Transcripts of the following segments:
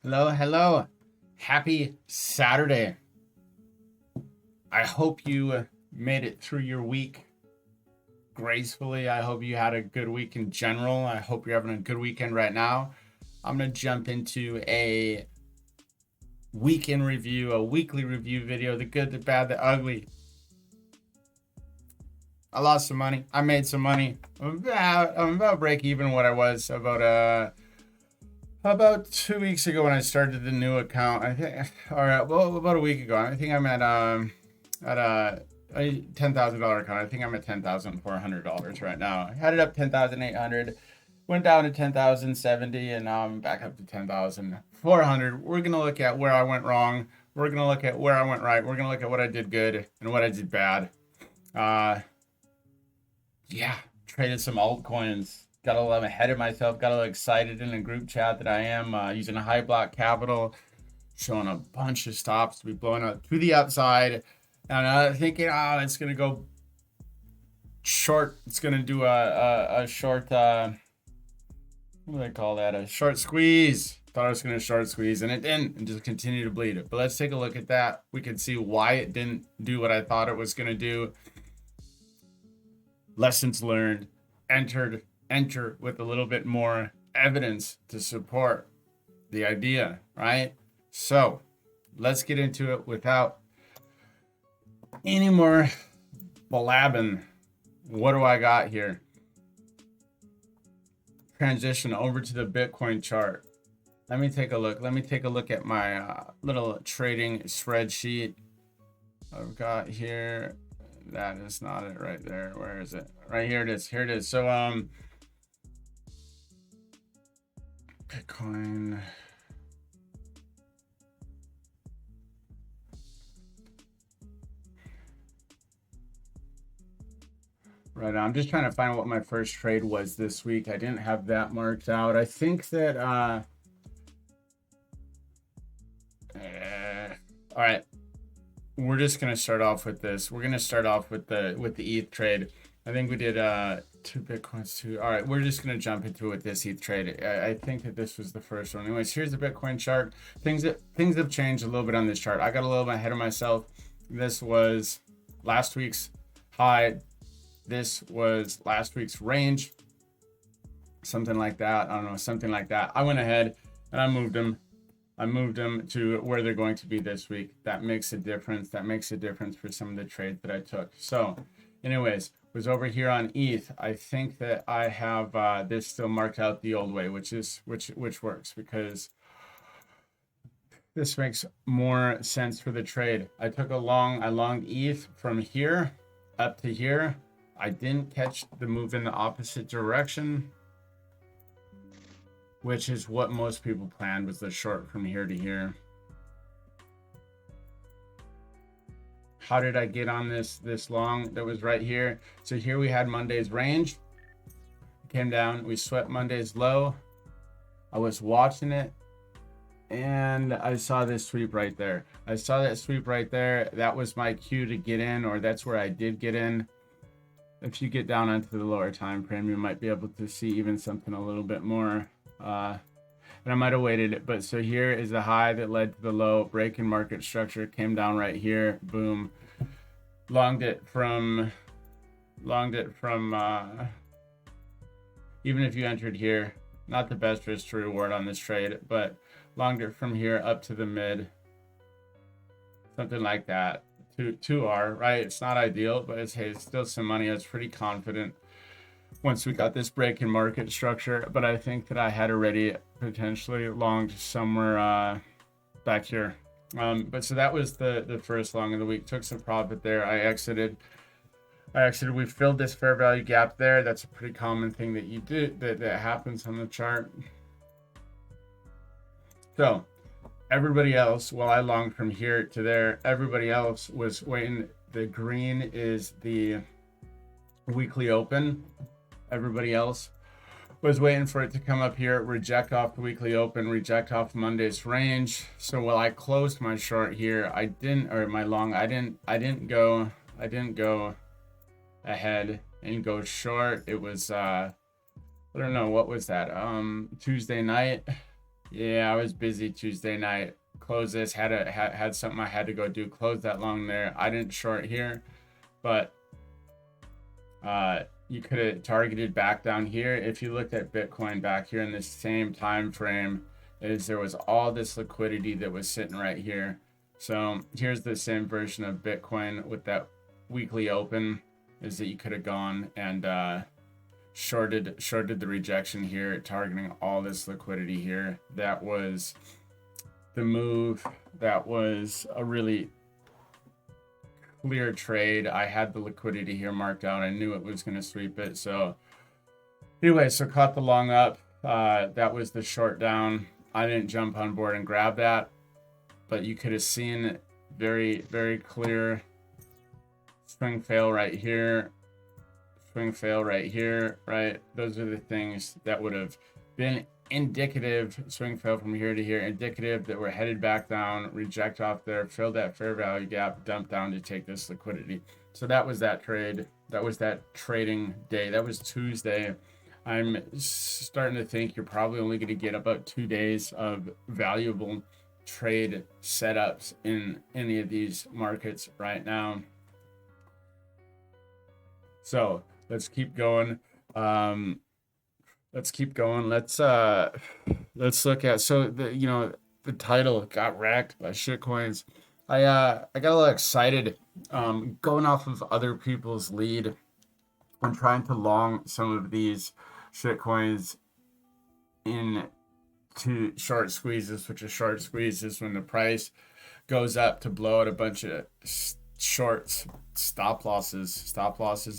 Hello. Happy Saturday. I hope you made it through your week gracefully. I hope you had a good week in general. I hope you're having a good weekend right now. I'm going to jump into a weekend review, a weekly review video, the good, the bad, the ugly. I lost some money. I made some money. I'm about break even what I was about 2 weeks ago when I started the new account. I think, about a week ago. I think I'm at a $10,000 account. I think I'm at $10,400 right now. I had it up 10,800, went down to 10,070, and now I'm back up to 10,400. We're gonna look at where I went wrong. We're gonna look at where I went right. We're gonna look at what I did good and what I did bad. Uh, yeah, traded some altcoins. Got a little ahead of myself. Got a little excited in a group chat that I am using a high block capital, showing a bunch of stops to be blowing up to the upside, and thinking, it's gonna go short. It's gonna do a short. What do they call that? A short squeeze. Thought I was gonna short squeeze, and it didn't, and just continue to bleed it. But let's take a look at that. We can see why it didn't do what I thought it was gonna do. Lessons learned. Enter with a little bit more evidence to support the idea, right? So let's get into it without any more blabbing. What do I got here? Transition over to the Bitcoin chart. Let me take a look. Let me take a look at my little trading spreadsheet I've got here. That is not it right there. Where is it? Right here it is. Here it is. So Bitcoin. Right, I'm just trying to find what my first trade was this week. I didn't have that marked out. I think that all right. We're just gonna start off with this. We're gonna start off with the ETH trade. I think we did 2 Bitcoins. All right, we're just gonna jump into it with this ETH trade. I think that this was the first one. Anyways, here's the Bitcoin chart. Things have changed a little bit on this chart. I got a little bit ahead of myself. This was last week's high. This was last week's range. Something like that. I don't know, something like that. I went ahead and I moved them to where they're going to be this week. That makes a difference. That makes a difference for some of the trades that I took. So anyways, was over here on ETH. I think that I have this still marked out the old way, which works because this makes more sense for the trade. I longed ETH from here up to here. I didn't catch the move in the opposite direction, which is what most people planned, was the short from here to here. How did I get on this long? That was right here. So here we had Monday's range. Came down, we swept Monday's low. I was watching it and I saw this sweep right there. I saw that sweep right there. That was my cue to get in, or that's where I did get in. If you get down onto the lower time frame, you might be able to see even something a little bit more. And I might have waited it, but so here is the high that led to the low. Break in market structure, came down right here, boom. Longed it from even if you entered here, not the best risk to reward on this trade, but longed it from here up to the mid, something like that. 2R, right? It's not ideal, but it's still some money. I was pretty confident once we got this break in market structure, but I think that I had already potentially longed somewhere back here. But so that was the first long of the week. Took some profit there. I exited. We filled this fair value gap there. That's a pretty common thing that you do, that happens on the chart. So everybody else, while I longed from here to there, everybody else was waiting. The green is the weekly open. Everybody else was waiting for it to come up here, reject off the weekly open, reject off Monday's range. So while I closed my short here, I didn't go ahead and go short. It was I don't know, what was that? Tuesday night. Yeah, I was busy Tuesday night. Closed this, had something I had to go do. Closed that long there. I didn't short here, but you could have targeted back down here. If you looked at Bitcoin back here in the same time frame, is there was all this liquidity that was sitting right here. So here's the same version of Bitcoin with that weekly open, is that you could have gone and shorted the rejection here, targeting all this liquidity here. That was the move. That was a really clear trade. I had the liquidity here marked out. I knew it was going to sweep it. So anyway, so caught the long up. That was the short down. I didn't jump on board and grab that, but you could have seen very, very clear swing fail right here, swing fail right here, right? Those are the things that would have been indicative. Swing fail from here to here, indicative that we're headed back down, reject off there, fill that fair value gap, dump down to take this liquidity. So that was that trade. That was that trading day. That was Tuesday. I'm starting to think you're probably only going to get about 2 days of valuable trade setups in any of these markets right now. So let's keep going. Let's keep going. Let's look at, so the title got wrecked by shitcoins. I got a little excited going off of other people's lead and trying to long some of these shitcoins into short squeezes, which is short squeezes when the price goes up to blow out a bunch of shorts, stop losses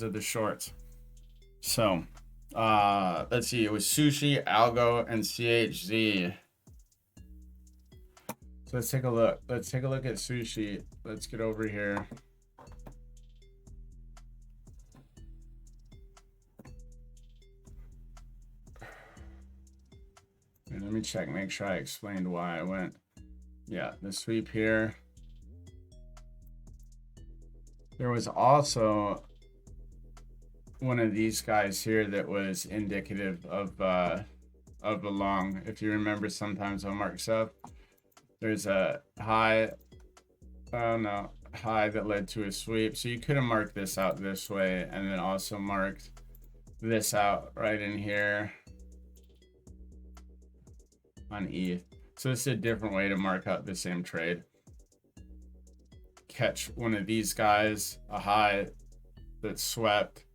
of the shorts. So let's see, it was Sushi, Algo, and CHZ. So let's take a look. Let's take a look at Sushi. Let's get over here. And let me check, make sure I explained why I went. Yeah, the sweep here. There was also one of these guys here that was indicative of the long. If you remember, sometimes I'll mark stuff. There's a high, high that led to a sweep. So you could have marked this out this way and then also marked this out right in here on ETH. So this is a different way to mark out the same trade. Catch one of these guys, a high that swept,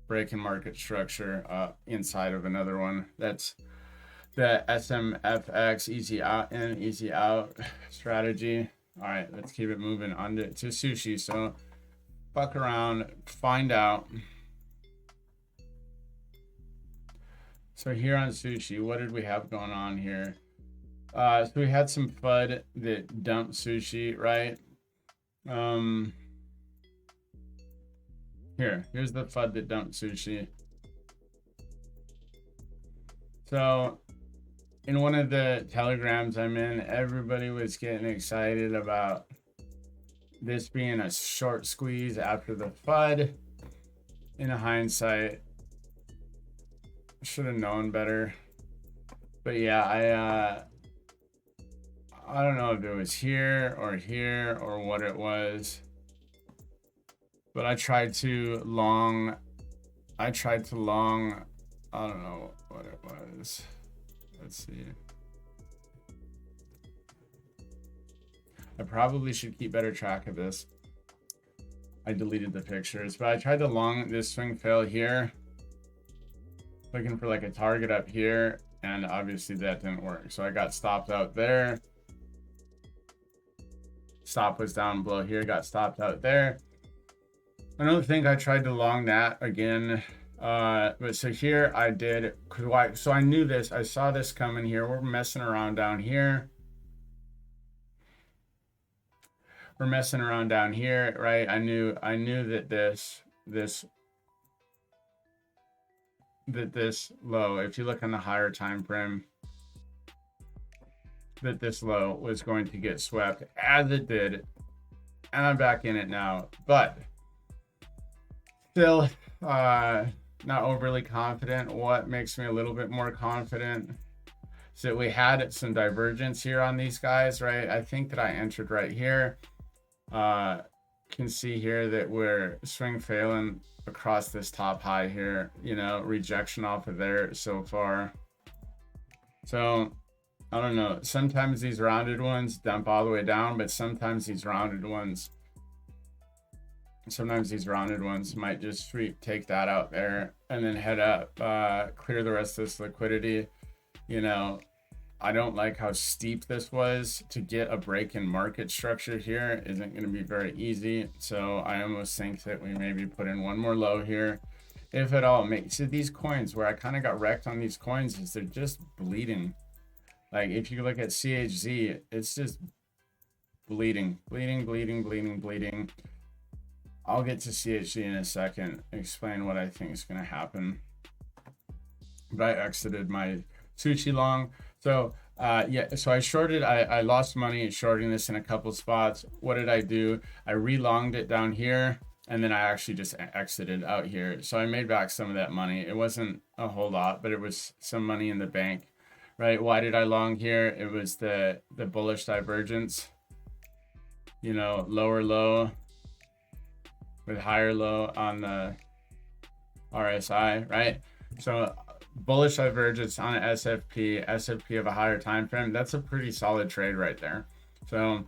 breaking market structure inside of another one. That's the SMFX easy out in, easy out strategy. All right, let's keep it moving on to Sushi. So fuck around, find out. So here on Sushi, what did we have going on here? So we had some FUD that dumped Sushi, right? Here's the FUD that dumped Sushi. So in one of the telegrams I'm in, everybody was getting excited about this being a short squeeze after the FUD. In hindsight, should have known better. But yeah, I don't know if it was here or what it was, but I tried to long, I don't know what it was. Let's see. I probably should keep better track of this. I deleted the pictures, but I tried to long this swing fail here, looking for like a target up here, and obviously that didn't work. So I got stopped out there. Stop was down below here, got stopped out there. I don't think I tried to long that again. But so here I did, cause why? So I knew this, I saw this coming here. We're messing around down here. We're messing around down here, right? I knew that this low, if you look on the higher time frame, that this low was going to get swept, as it did, and I'm back in it now. But still not overly confident. What makes me a little bit more confident? So we had some divergence here on these guys, right? I think that I entered right here. Can see here that we're swing failing across this top high here, you know, rejection off of there so far. So I don't know. Sometimes these rounded ones dump all the way down, but sometimes these rounded ones might just sweep, take that out there and then head up, clear the rest of this liquidity. You know, I don't like how steep this was. To get a break in market structure here isn't going to be very easy. So I almost think that we maybe put in one more low here, if at all. So these coins, where I kind of got wrecked on these coins, is they're just bleeding. Like if you look at CHZ, it's just bleeding. I'll get to CHZ in a second, explain what I think is going to happen. But I exited my sushi long. So yeah, so I shorted, I lost money shorting this in a couple spots. What did I do? I relonged it down here, and then I actually just exited out here. So I made back some of that money. It wasn't a whole lot, but it was some money in the bank, right? Why did I long here? It was the bullish divergence, you know, lower low with higher low on the RSI, right? So bullish divergence on an SFP of a higher time frame, that's a pretty solid trade right there. So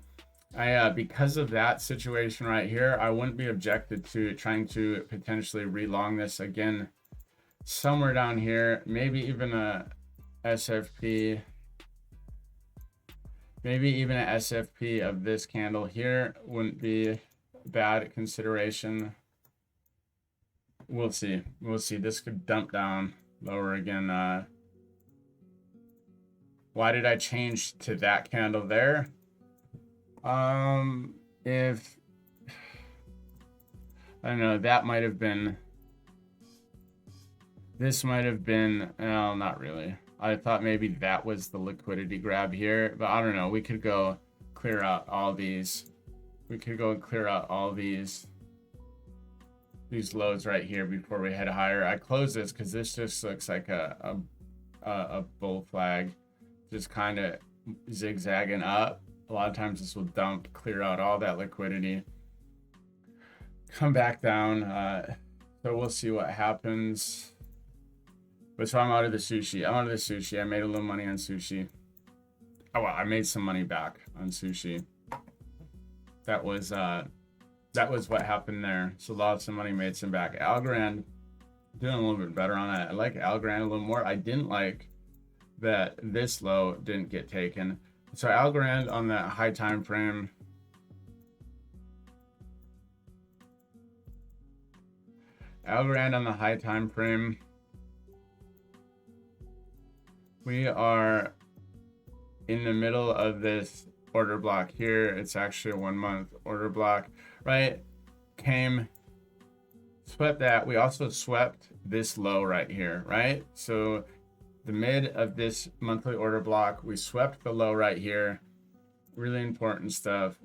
I because of that situation right here, I wouldn't be objected to trying to potentially relong this again somewhere down here, maybe even a SFP, maybe even an SFP of this candle here wouldn't be bad consideration. We'll see. This could dump down lower again. Why did I change to that candle there? If I don't know, that might have been, this might have been, well, not really. I thought maybe that was the liquidity grab here, but I don't know. We could go clear out all these. These lows right here before we head higher. I close this because this just looks like a bull flag, just kind of zigzagging up. A lot of times this will dump, clear out all that liquidity, come back down. So we'll see what happens. But so I'm out of the sushi. I made a little money on sushi. Oh well, I made some money back on sushi. That was what happened there. So lots of money, made some back. Algorand, doing a little bit better on that. I like Algorand a little more. I didn't like that this low didn't get taken. So Algorand on that high time frame, we are in the middle of this order block here. It's actually a 1 month order block, right? Came, swept that. We also swept this low right here, right? So the mid of this monthly order block, we swept the low right here. Really important stuff.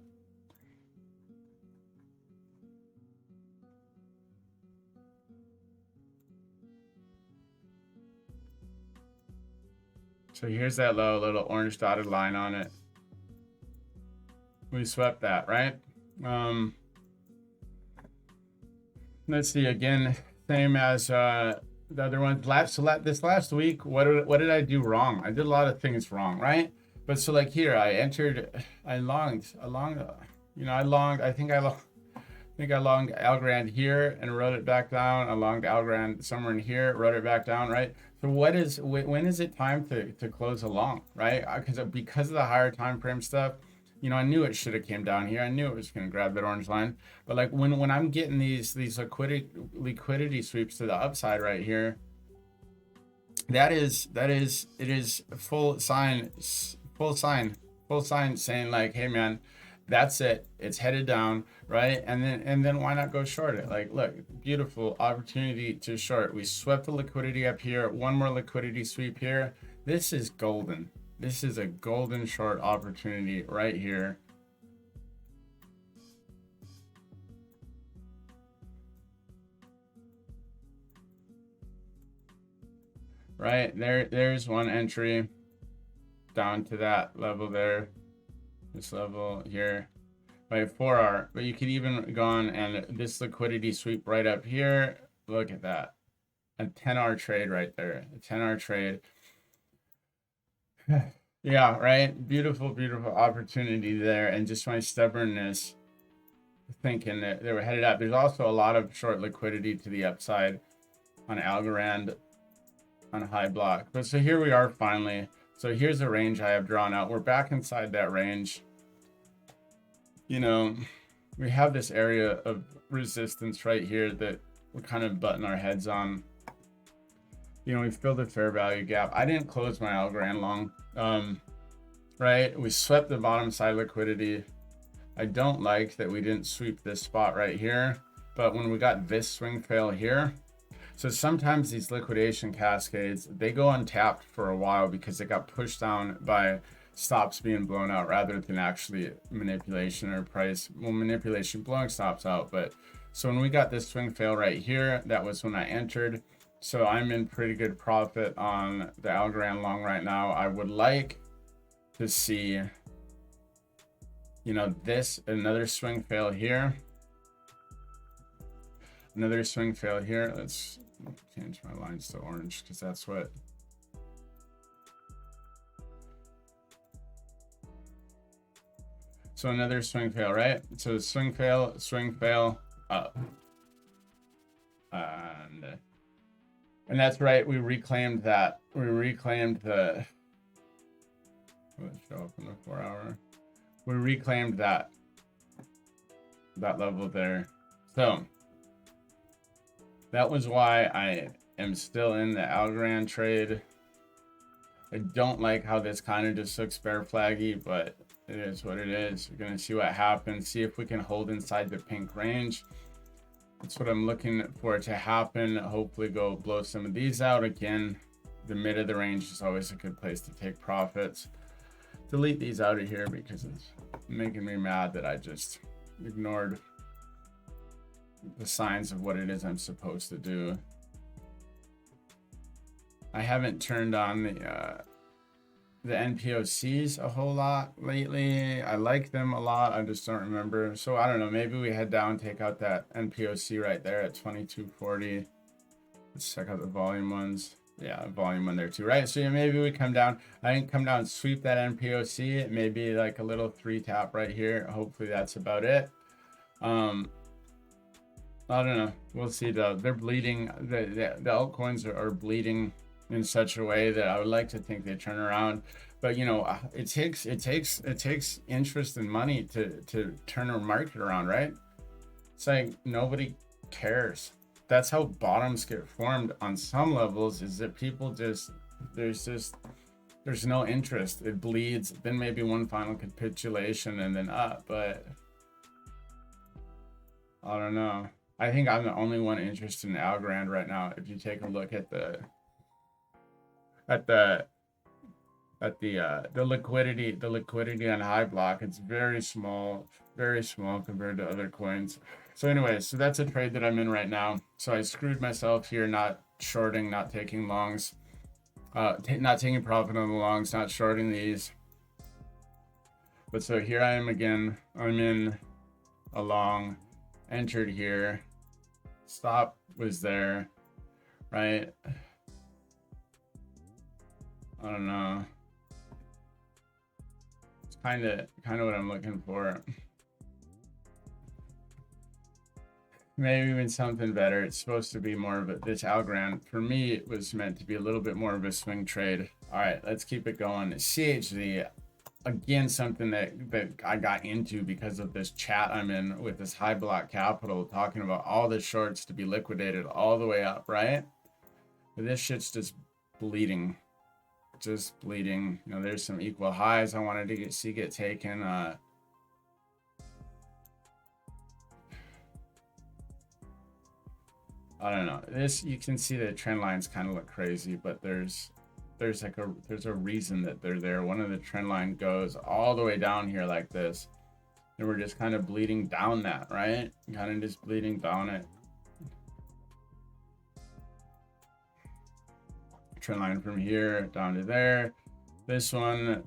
So here's that low, little orange dotted line on it. We swept that, right? Let's see again, same as the other one. This last week, what did I do wrong? I did a lot of things wrong, right? But so like here, I longed, I think I longed Algorand here and wrote it back down. I longed Algorand somewhere in here, wrote it back down, right? So when is it time to close a long, right? Because of the higher time frame stuff, you know, I knew it should have came down here. I knew it was going to grab that orange line. But like when I'm getting these liquidity sweeps to the upside right here, it is full sign saying like, hey man, that's it. It's headed down, right? And then why not go short it? Like, look, beautiful opportunity to short. We swept the liquidity up here. One more liquidity sweep here. This is golden. This is a golden short opportunity right here. Right there's one entry. down to that level there, this level here by 4 hour. But you could even go on and this liquidity sweep right up here. Look at that, a 10-hour trade right there, a 10-hour trade. Yeah, right. Beautiful, beautiful opportunity there. And just my stubbornness thinking that they were headed up. There's also a lot of short liquidity to the upside on Algorand on high block. But so here we are finally. So here's a range I have drawn out. We're back inside that range. You know, we have this area of resistance right here that we're kind of butting our heads on. You know, we filled the fair value gap. I didn't close my Algorand long. Right, we swept the bottom side liquidity. I don't like that we didn't sweep this spot right here, but when we got this swing fail here, so sometimes these liquidation cascades, they go untapped for a while because they got pushed down by stops being blown out rather than actually manipulation or price. Well, manipulation blowing stops out, but so when we got this swing fail right here, that was when I entered. So I'm in pretty good profit on the Algorand long right now. I would like to see, you know, this, another swing fail here. Another swing fail here. Let's change my lines to orange because that's what. So another swing fail, right? So swing fail, up. And that's right, we reclaimed that. We reclaimed the, let's show up in the 4 hour. We reclaimed that level there. So that was why I am still in the Algorand trade. I don't like how this kind of just looks bear flaggy, but it is what it is. We're gonna see what happens, see if we can hold inside the pink range. That's what I'm looking for to happen. Hopefully go blow some of these out. Again, the mid of the range is always a good place to take profits. Delete these out of here because it's making me mad that I just ignored the signs of what it is I'm supposed to do. I haven't turned on the NPOCs a whole lot lately. I like them a lot. I just don't remember. So I don't know. Maybe we head down, take out that NPOC right there at 2240. Let's check out the volume ones. Yeah, volume one there too, right? So yeah, maybe we come down. I didn't come down, sweep that NPOC. Maybe like a little 3 tap right here. Hopefully that's about it. I don't know. We'll see though. They're bleeding. The altcoins are bleeding in such a way that I would like to think they turn around, but you know, it takes interest and money to turn a market around, right? It's like nobody cares. That's how bottoms get formed on some levels, is that people there's no interest. It bleeds, then maybe one final capitulation and then up, but I don't know. I think I'm the only one interested in Algorand right now. If you take a look at the liquidity on high block, it's very small compared to other coins. So anyway, so that's a trade that I'm in right now. So I screwed myself here, not shorting, not taking longs, not taking profit on the longs, not shorting these. But so here I am again. I'm in a long, entered here, stop was there, right? I don't know. It's kind of what I'm looking for. Maybe even something better. It's supposed to be more of this Algorand. For me, it was meant to be a little bit more of a swing trade. All right, let's keep it going. CHZ, again, something that I got into because of this chat I'm in with this high block capital talking about all the shorts to be liquidated all the way up, right? But this shit's just bleeding. Just bleeding. You know, there's some equal highs I wanted to see get taken. I don't know. This, you can see the trend lines kind of look crazy, but there's a reason that they're there. One of the trend line goes all the way down here like this, and we're just kind of bleeding down that, right? Kind of just bleeding down it. Trend line from here down to there. This one,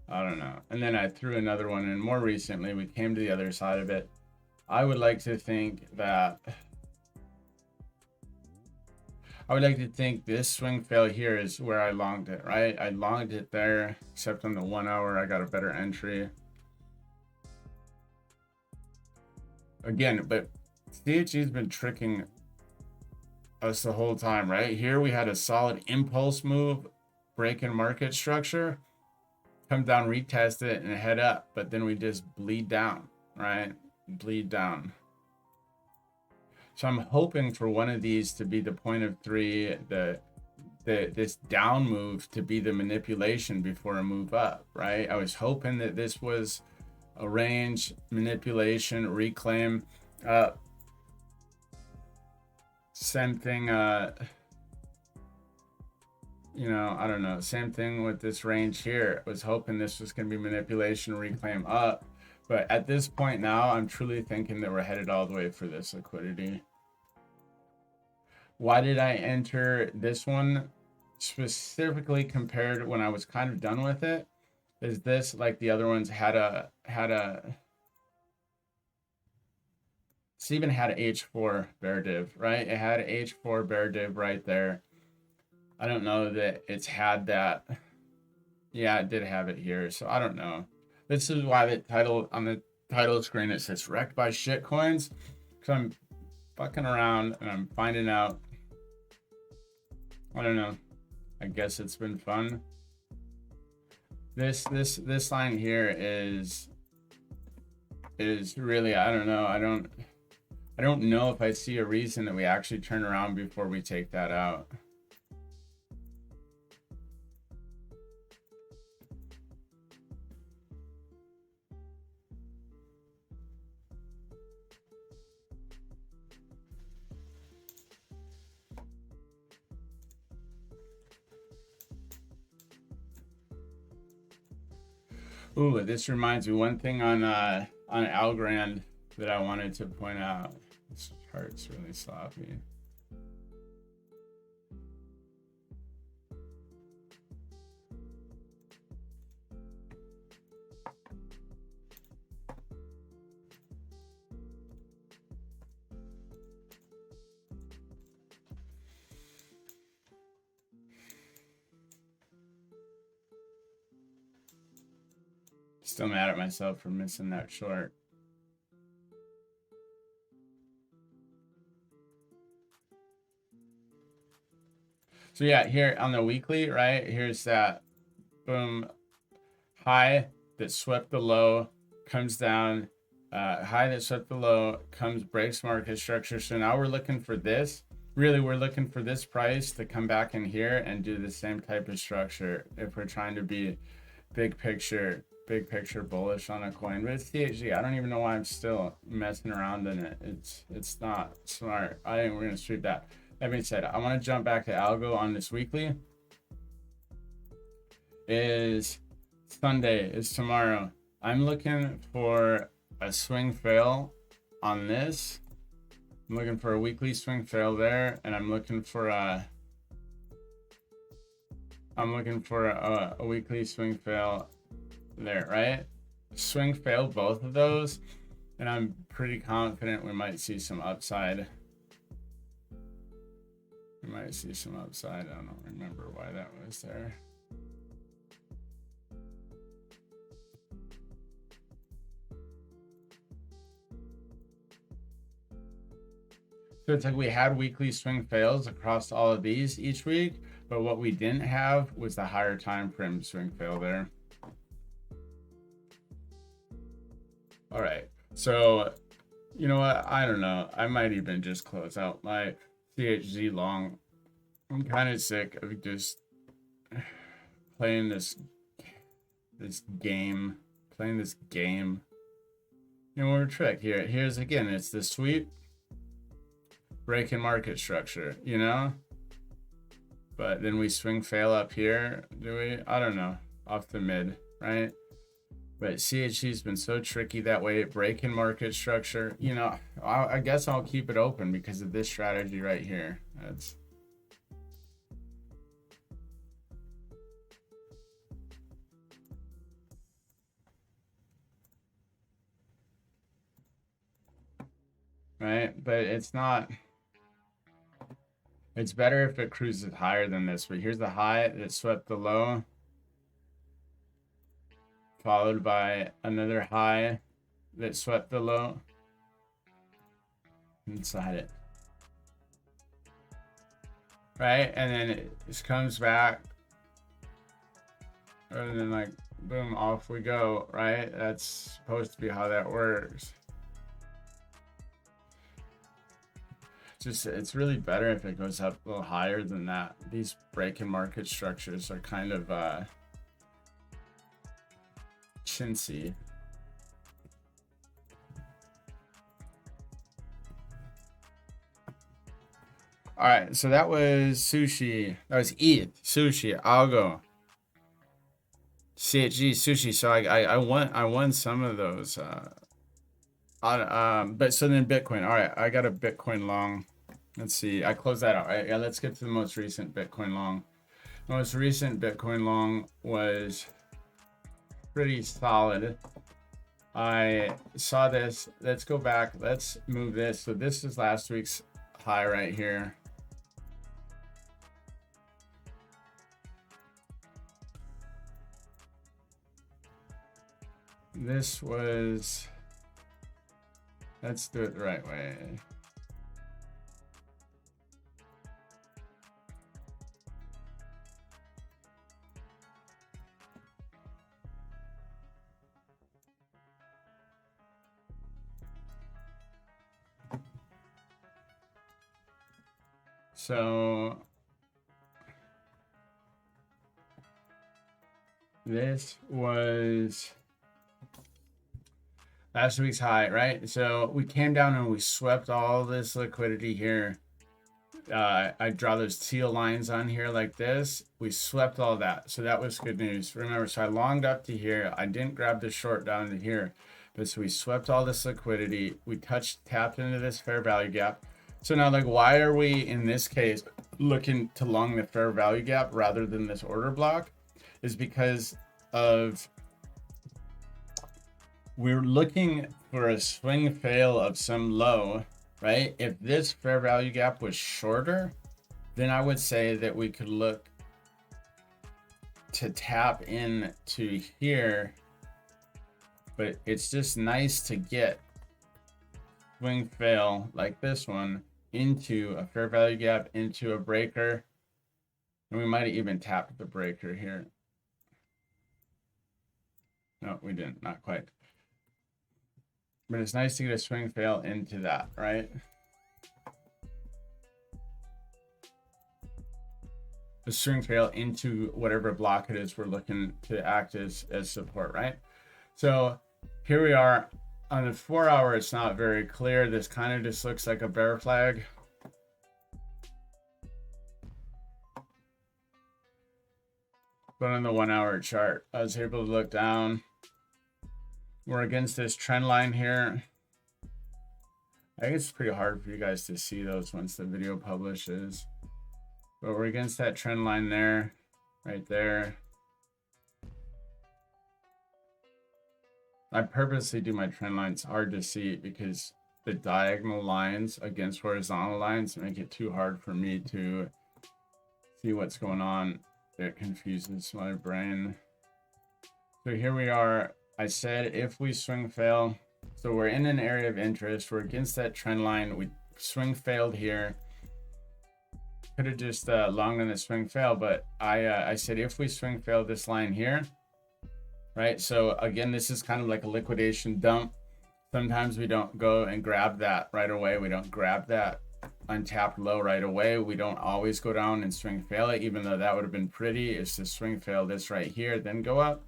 I don't know. And then I threw another one in more recently. We came to the other side of it. I would like to think that this swing fail here is where I longed it, right? I longed it there, except on the 1 hour, I got a better entry. Again, but CHE's been tricking us the whole time, right? Here we had a solid impulse move, break in market structure, come down, retest it, and head up. But then we just bleed down, right? Bleed down. So I'm hoping for one of these to be the point of three, this down move to be the manipulation before a move up, right? I was hoping that this was a range manipulation, reclaim. Same thing, you know, I don't know. Same thing with this range here. I was hoping this was going to be manipulation, reclaim up. But at this point now, I'm truly thinking that we're headed all the way for this liquidity. Why did I enter this one specifically compared when I was kind of done with it? Is this, like the other ones, it's even had an H4 bear div, right? It had an H4 bear div right there. I don't know that it's had that. Yeah, it did have it here. So I don't know. This is why the title on the title screen, it says wrecked by shitcoins. Because I'm fucking around and I'm finding out. I don't know. I guess it's been fun. This line here is really, I don't know. I don't know if I see a reason that we actually turn around before we take that out. Ooh, this reminds me one thing on Algorand that I wanted to point out. This chart's really sloppy. Still mad at myself for missing that short. So yeah, here on the weekly, right? Here's that boom high that swept the low, comes down, high that swept the low, comes, breaks market structure. So now we're looking for this. Really, we're looking for this price to come back in here and do the same type of structure if we're trying to be big picture bullish on a coin. But it's THG. I don't even know why I'm still messing around in it. It's not smart. I think we're gonna sweep that. That being said, I want to jump back to algo on this weekly. Is Sunday, is tomorrow. I'm looking for a swing fail on this. I'm looking for a weekly swing fail there, and I'm looking for a weekly swing fail there, right? Swing fail both of those, and I'm pretty confident we might see some upside. We might see some upside. I don't remember why that was there. So it's like we had weekly swing fails across all of these each week, but what we didn't have was the higher time frame swing fail there. All right, so you know what? I don't know. I might even just close out my CHZ long. I'm kind of sick of just playing this game. You know, we're tricked here. Here's again, it's the sweep, breaking market structure, you know? But then we swing fail up here, do we? I don't know, off the mid, right? But CHC's been so tricky that way, breaking market structure. You know, I guess I'll keep it open because of this strategy right here. right? But it's not, it's better if it cruises higher than this. But here's the high that swept the low, followed by another high that swept the low inside it, right? And then it just comes back, and then like boom, off we go, right? That's supposed to be how that works. Just it's really better if it goes up a little higher than that. These break-in market structures are kind of chintzy. All right, so that was sushi. That was ETH, sushi, algo, CHG, sushi. So I won some of those. But so then Bitcoin. All right, I got a Bitcoin long. Let's see. I closed that out. Right? Yeah, let's get to the most recent Bitcoin long. The most recent Bitcoin long was pretty solid. I saw this. Let's go back. Let's move this. So this is last week's high right here. This was, let's do it the right way. So this was last week's high, right? So we came down and we swept all this liquidity here. I draw those teal lines on here like this. We swept all that. So that was good news. Remember, so I longed up to here. I didn't grab the short down to here. But so we swept all this liquidity. We tapped into this fair value gap. So now, like, why are we, in this case, looking to long the fair value gap rather than this order block? Is because of we're looking for a swing fail of some low, right? If this fair value gap was shorter, then I would say that we could look to tap in to here. But it's just nice to get swing fail like this one into a fair value gap, into a breaker. And we might even tap the breaker here. No, we didn't, not quite. But it's nice to get a swing fail into that, right? A swing fail into whatever block it is we're looking to act as support, right? So here we are on the 4 hour. It's not very clear. This kind of just looks like a bear flag. But on the 1 hour chart, I was able to look down. We're against this trend line here. I think it's pretty hard for you guys to see those once the video publishes. But we're against that trend line there, right there. I purposely do my trend lines hard to see because the diagonal lines against horizontal lines make it too hard for me to see what's going on. It confuses my brain. So here we are. I said if we swing fail, so we're in an area of interest. We're against that trend line. We swing failed here. Could have just longed on the swing fail, but I said if we swing fail this line here, right? So again, this is kind of like a liquidation dump. Sometimes we don't go and grab that right away. We don't grab that untapped low right away. We don't always go down and swing fail it, even though that would have been pretty. It's to swing fail this right here, then go up.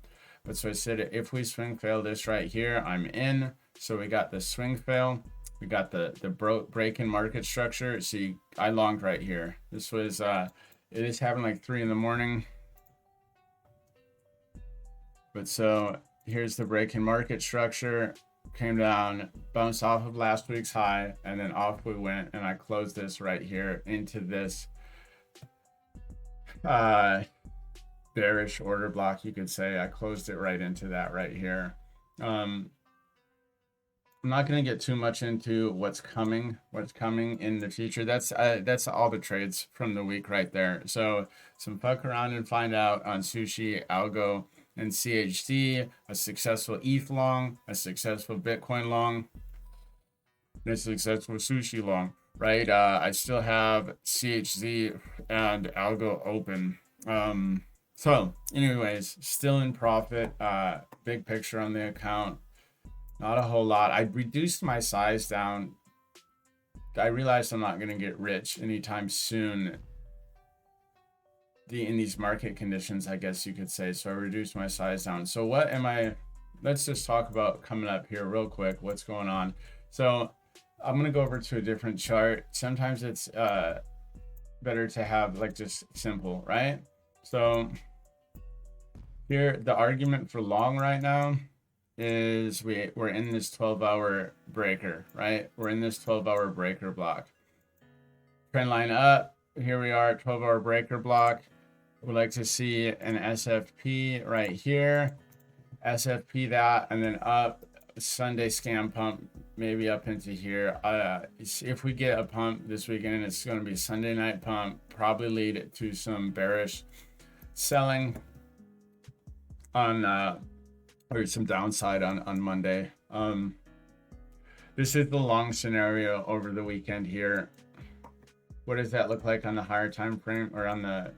But so I said if we swing fail this right here, I'm in. So we got the swing fail. We got the break in market structure. See, I longed right here. This was it is having like 3 in the morning. But so here's the break in market structure. Came down, bounced off of last week's high, and then off we went, and I closed this right here into this bearish order block, you could say. I closed it right into that right here. I'm not going to get too much into what's coming in the future. That's all the trades from the week right there. So some fuck around and find out on sushi, algo, and CHD, a successful ETH long, a successful Bitcoin long, and a successful sushi long, right? I still have CHD and algo open. So anyways, still in profit. Big picture on the account. Not a whole lot. I reduced my size down. I realized I'm not going to get rich anytime soon in these market conditions, I guess you could say. So I reduced my size down. So what am I? Let's just talk about coming up here real quick. What's going on? So I'm going to go over to a different chart. Sometimes it's better to have like just simple, right? So here, the argument for long right now is we're in this 12-hour breaker, right? We're in this 12-hour breaker block. Trend line up. Here we are, 12-hour breaker block. We'd like to see an SFP right here. SFP that, and then up. Sunday scam pump, maybe up into here. If we get a pump this weekend, it's going to be Sunday night pump. Probably lead to some bearish selling on or some downside on Monday. This is the long scenario over the weekend here. What does that look like on the higher time frame or on the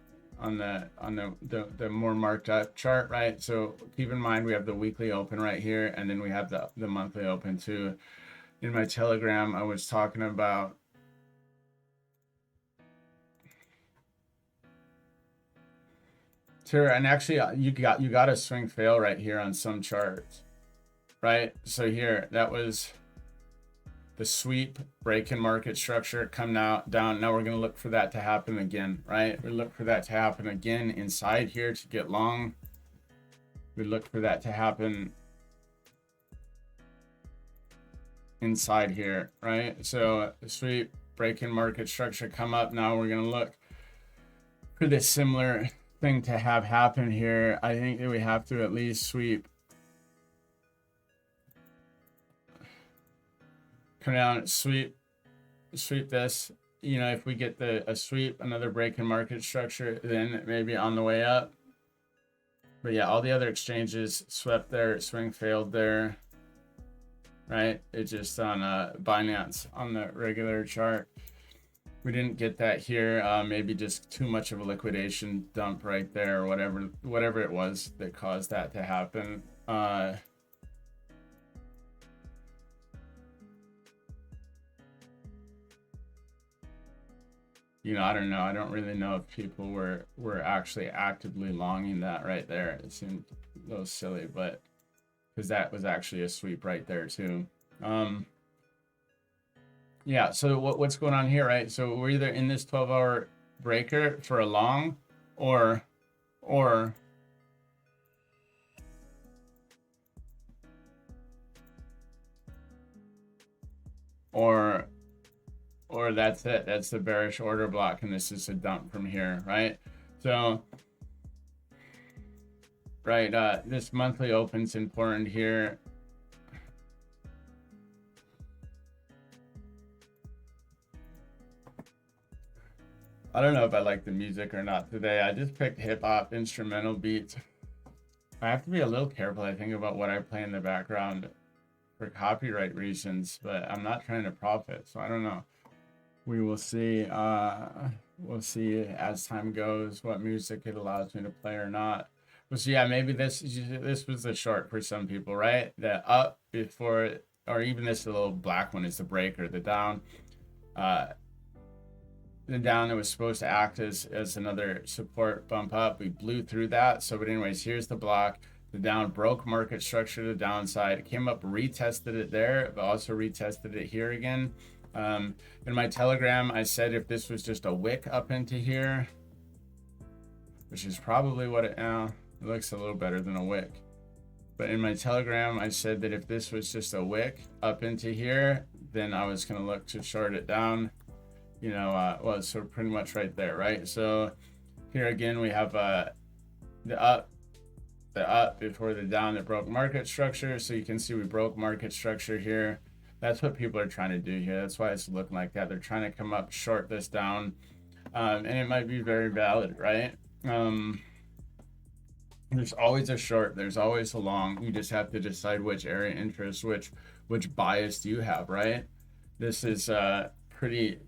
more marked up chart, right? So keep in mind we have the weekly open right here, and then we have the monthly open too. In my Telegram, I was talking about here, and actually you got a swing fail right here on some charts, right? So here, that was the sweep break in market structure, come now down. Now we're going to look for that to happen again, right? We look for that to happen again inside here to get long. We look for that to happen inside here, right? So sweep break in market structure, come up. Now we're going to look for this similar thing to have happen here. I think that we have to at least sweep, come down, sweep this. You know, if we get a sweep, another break in market structure, then maybe on the way up. But yeah, all the other exchanges swept there, swing failed there, right? It just on Binance on the regular chart. We didn't get that here. Maybe just too much of a liquidation dump right there, or whatever it was that caused that to happen. You know, I don't know. I don't really know if people were actually actively longing that right there. It seemed a little silly, but because that was actually a sweep right there too. Yeah, so what's going on here, right? So we're either in this 12-hour breaker for a long or that's it. That's the bearish order block, and this is a dump from here, right? So, right, this monthly open's important here. I don't know if I like the music or not today. I just picked hip-hop instrumental beats. I have to be a little careful, I think, about what I play in the background for copyright reasons, but I'm not trying to profit, so I don't know. We will see. We'll see as time goes what music it allows me to play or not. But so yeah, maybe this was the short for some people, right? The up before, or even this little black one is the breaker. The down that was supposed to act as another support bump up. We blew through that. So, but anyways, here's the block. The down broke market structure to the downside. It came up, retested it there, but also retested it here again. In my Telegram, I said if this was just a wick up into here, which is probably what it looks a little better than a wick. But in my Telegram, I said that if this was just a wick up into here, then I was going to look to short it down. You know, well, so pretty much right there, right? So here again, we have the up before the down that broke market structure. So you can see we broke market structure here. That's what people are trying to do here. That's why it's looking like that. They're trying to come up short this down, and it might be very valid, right? There's always a short, there's always a long. You just have to decide which area interest, which bias do you have, right? This is pretty.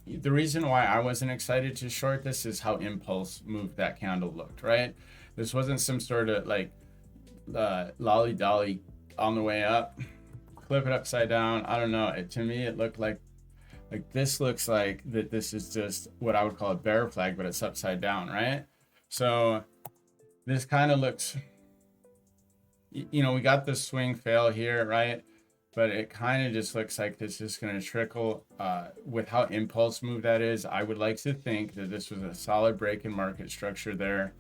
The reason why I wasn't excited to short this is how impulse moved that candle looked, right? This wasn't some sort of like lolly dolly on the way up, flip it upside down. I don't know. To me, it looked like this looks like that. This is just what I would call a bear flag, but it's upside down, right? So this kind of looks, you know, we got the swing fail here, right? But it kind of just looks like this is going to trickle with how impulse move that is. I would like to think that this was a solid break in market structure there,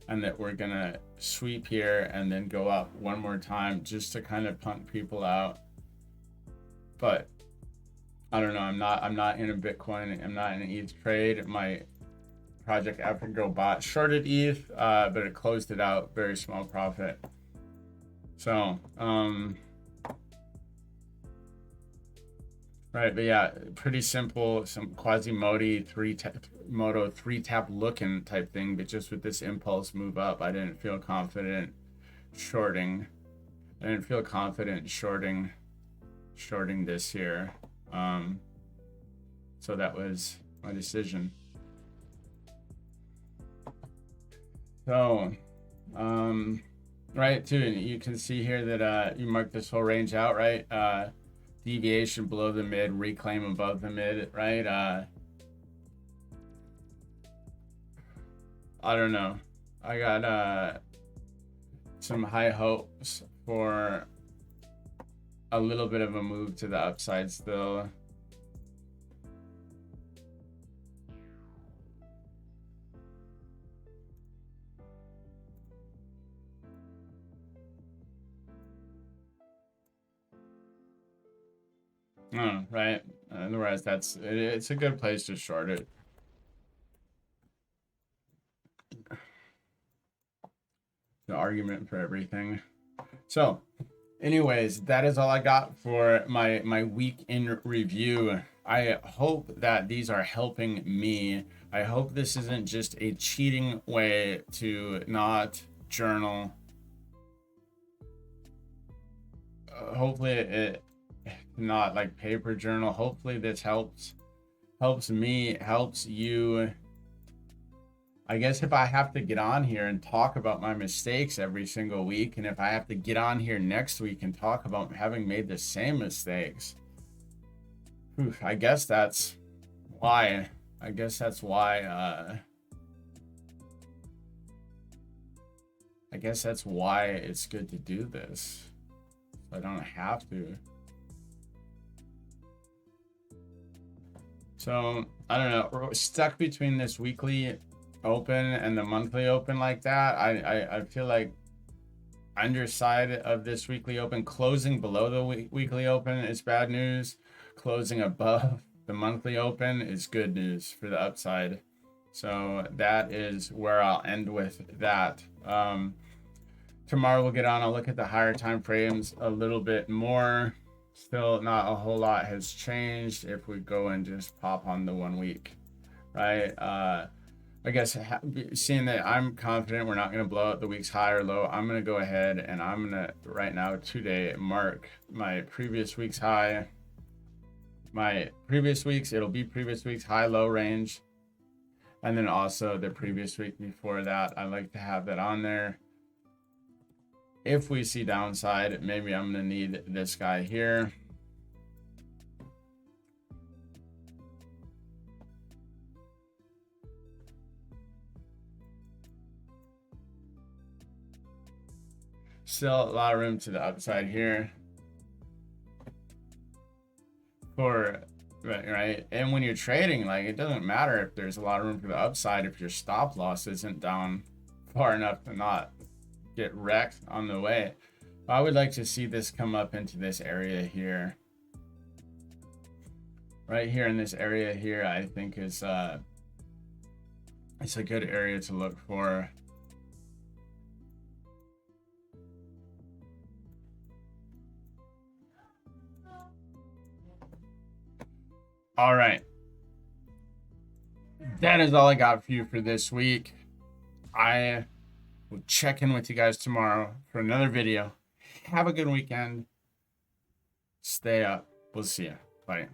and that we're going to sweep here and then go up one more time just to kind of punk people out. But I don't know. I'm not in a Bitcoin. I'm not in an ETH trade. My Project Africa bot shorted ETH, but it closed it out, very small profit. So, right, but yeah, pretty simple, some Quasimodo three tap looking type thing, but just with this impulse move up, I didn't feel confident shorting. I didn't feel confident shorting this here. So that was my decision. So, right, too, and you can see here that you mark this whole range out, right? Deviation below the mid, reclaim above the mid, right? I don't know. I got some high hopes for a little bit of a move to the upside still. Oh, right. Otherwise, it's a good place to short it. The argument for everything. So, anyways, that is all I got for my week in review. I hope that these are helping me. I hope this isn't just a cheating way to not journal. Hopefully it not like paper journal. Hopefully this helps me, helps you. I guess if I have to get on here and talk about my mistakes every single week, and if I have to get on here next week and talk about having made the same mistakes, I guess that's why. I guess that's why it's good to do this. So I don't have to. So I don't know. We're stuck between this weekly open and the monthly open like that. I feel like underside of this weekly open, closing below the weekly open is bad news. Closing above the monthly open is good news for the upside. So that is where I'll end with that. Tomorrow we'll get on. I'll look at the higher time frames a little bit more. Still not a whole lot has changed if we go and just pop on the 1 week, right? I guess seeing that I'm confident we're not going to blow out the week's high or low, I'm going to go ahead and I'm going to right now today mark my previous week's high. It'll be previous week's high low range, and then also the previous week before that. I like to have that on there. If we see downside, maybe I'm going to need this guy here. Still a lot of room to the upside here. Right? And when you're trading, like, it doesn't matter if there's a lot of room for the upside if your stop loss isn't down far enough to not get wrecked on the way. I would like to see this come up into this area here. Right here in this area here, I think is it's a good area to look for. All right. That is all I got for you for this week. I will check in with you guys tomorrow for another video. Have a good weekend. Stay up. We'll see you. Bye.